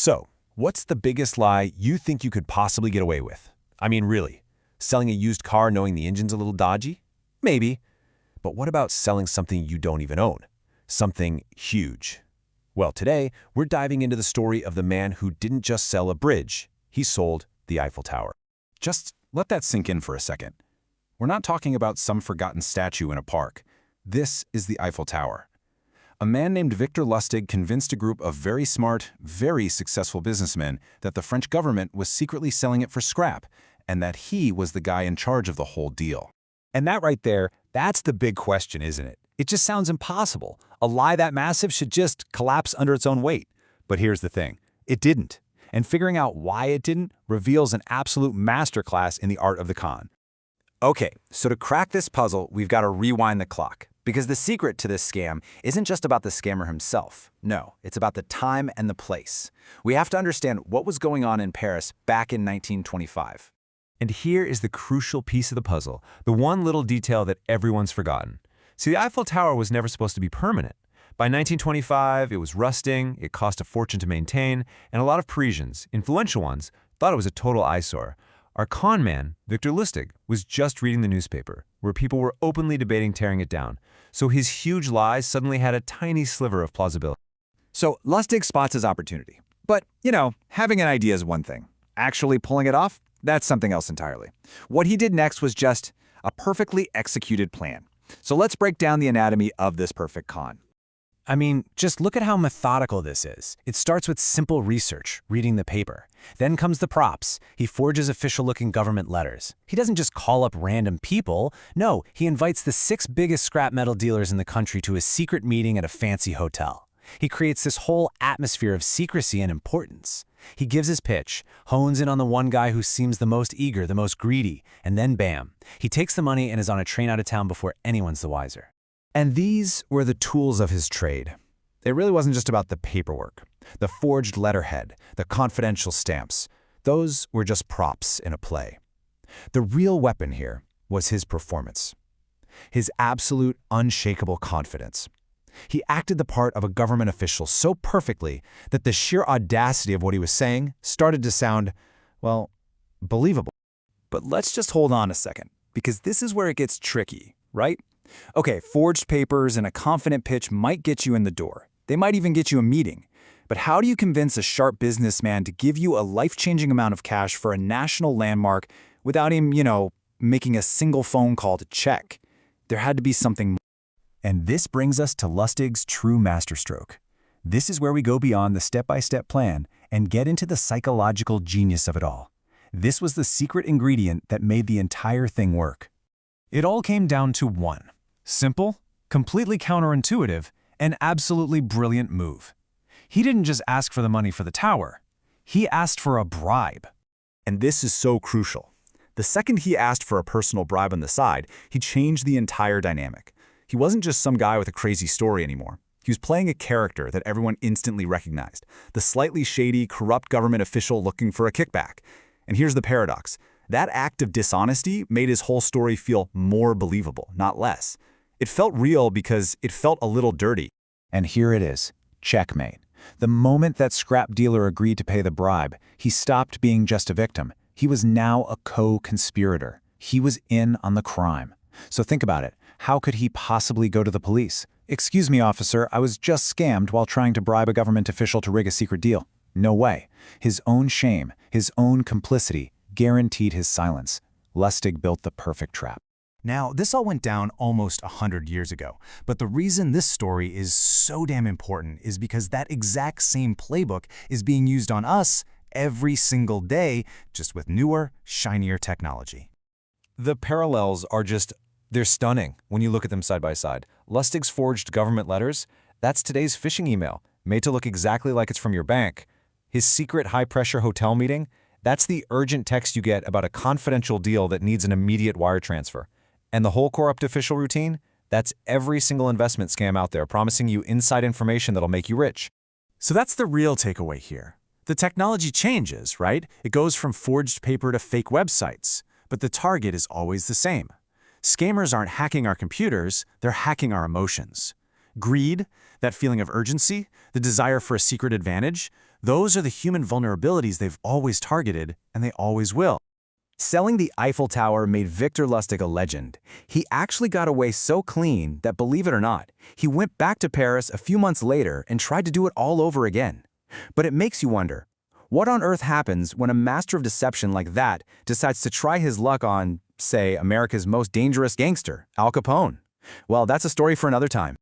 So, what's the biggest lie you think you could possibly get away with? I mean, really, selling a used car knowing the engine's a little dodgy? Maybe. But what about selling something you don't even own? Something huge. Well, today, we're diving into the story of the man who didn't just sell a bridge, he sold the Eiffel Tower. Just let that sink in for a second. We're not talking about some forgotten statue in a park. This is the Eiffel Tower. A man named Victor Lustig convinced a group of very smart, very successful businessmen that the French government was secretly selling it for scrap, and that he was the guy in charge of the whole deal. And that right there, that's the big question, isn't it? It just sounds impossible. A lie that massive should just collapse under its own weight. But here's the thing, it didn't. And figuring out why it didn't reveals an absolute masterclass in the art of the con. Okay, so to crack this puzzle, we've got to rewind the clock. Because the secret to this scam isn't just about the scammer himself. No, it's about the time and the place. We have to understand what was going on in Paris back in 1925. And here is the crucial piece of the puzzle, the one little detail that everyone's forgotten. See, the Eiffel Tower was never supposed to be permanent. By 1925, it was rusting, it cost a fortune to maintain, and a lot of Parisians, influential ones, thought it was a total eyesore. Our con man, Victor Lustig, was just reading the newspaper, where people were openly debating tearing it down. So his huge lies suddenly had a tiny sliver of plausibility. So Lustig spots his opportunity. But, having an idea is one thing. Actually pulling it off, that's something else entirely. What he did next was just a perfectly executed plan. So let's break down the anatomy of this perfect con. I mean, just look at how methodical this is. It starts with simple research, reading the paper. Then comes the props. He forges official-looking government letters. He doesn't just call up random people. No, he invites the 6 biggest scrap metal dealers in the country to a secret meeting at a fancy hotel. He creates this whole atmosphere of secrecy and importance. He gives his pitch, hones in on the one guy who seems the most eager, the most greedy, and then bam, he takes the money and is on a train out of town before anyone's the wiser. And these were the tools of his trade. It really wasn't just about the paperwork, the forged letterhead, the confidential stamps. Those were just props in a play. The real weapon here was his performance, his absolute, unshakable confidence. He acted the part of a government official so perfectly that the sheer audacity of what he was saying started to sound, well, believable. But let's just hold on a second, because this is where it gets tricky, right? Okay, forged papers and a confident pitch might get you in the door. They might even get you a meeting. But how do you convince a sharp businessman to give you a life-changing amount of cash for a national landmark without him, making a single phone call to check? There had to be something more. And this brings us to Lustig's true masterstroke. This is where we go beyond the step-by-step plan and get into the psychological genius of it all. This was the secret ingredient that made the entire thing work. It all came down to one. Simple, completely counterintuitive, and absolutely brilliant move. He didn't just ask for the money for the tower. He asked for a bribe. And this is so crucial. The second he asked for a personal bribe on the side, he changed the entire dynamic. He wasn't just some guy with a crazy story anymore. He was playing a character that everyone instantly recognized, the slightly shady, corrupt government official looking for a kickback. And here's the paradox. That act of dishonesty made his whole story feel more believable, not less. It felt real because it felt a little dirty. And here it is. Checkmate. The moment that scrap dealer agreed to pay the bribe, he stopped being just a victim. He was now a co-conspirator. He was in on the crime. So think about it. How could he possibly go to the police? "Excuse me, officer, I was just scammed while trying to bribe a government official to rig a secret deal." No way. His own shame, his own complicity, guaranteed his silence. Lustig built the perfect trap. Now, this all went down almost 100 years ago, but the reason this story is so damn important is because that exact same playbook is being used on us every single day, just with newer, shinier technology. The parallels are they're stunning when you look at them side by side. Lustig's forged government letters, that's today's phishing email, made to look exactly like it's from your bank. His secret high-pressure hotel meeting, that's the urgent text you get about a confidential deal that needs an immediate wire transfer. And the whole corrupt official routine, that's every single investment scam out there promising you inside information that'll make you rich. So that's the real takeaway here. The technology changes, right? It goes from forged paper to fake websites, but the target is always the same. Scammers aren't hacking our computers, they're hacking our emotions. Greed, that feeling of urgency, the desire for a secret advantage, Those are the human vulnerabilities they've always targeted, and they always will. Selling the Eiffel Tower made Victor Lustig a legend. He actually got away so clean that, believe it or not, he went back to Paris a few months later and tried to do it all over again. But it makes you wonder, what on earth happens when a master of deception like that decides to try his luck on, say, America's most dangerous gangster, Al Capone? Well, that's a story for another time.